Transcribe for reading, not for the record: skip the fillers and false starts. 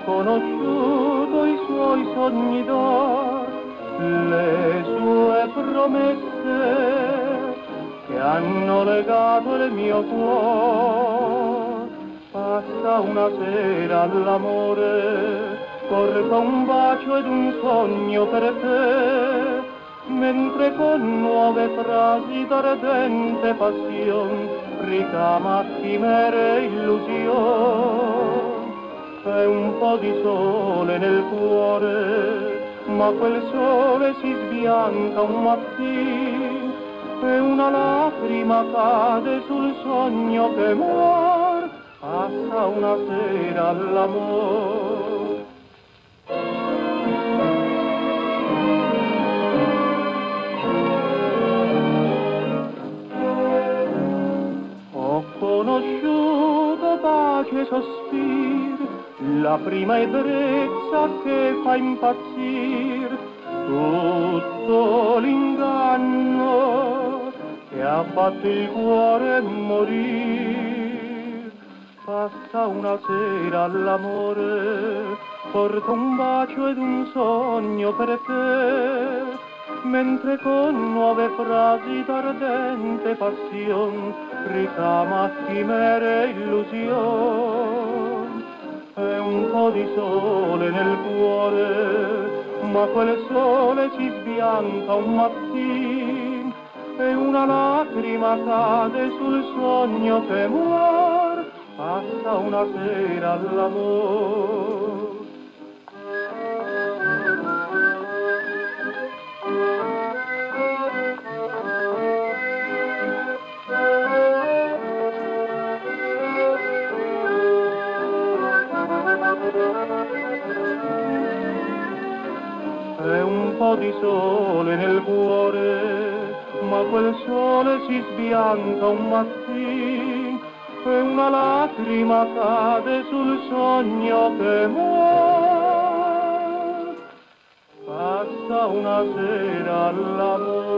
conosciuto i suoi sogni d'or, le sue promesse che hanno legato il mio cuore. Passa una sera all'amore, porta un bacio ed un sogno per te, mentre con nuove frasi d'ardente passion ricama chimere e illusione. C'è un po' di sole nel cuore, ma quel sole si sbianca un mattino e una lacrima cade sul sogno che muor. Passa una sera all'amor. Ho conosciuto pace e sospir, la prima ebbrezza che fa impazzir, tutto l'inganno che ha fatto il cuore morir. Passa una sera all'amore, porta un bacio ed un sogno per te, mentre con nuove frasi d'ardente passion ricama chimere e illusion. È un po' di sole nel cuore, ma quel sole si sbianca un mattin e una lacrima cade sul sogno che muor. Passa una sera all'amor. C'è un po' di sole nel cuore, ma quel sole si sbianca un mattino e una lacrima cade sul sogno che muore. Passa una sera all'amore.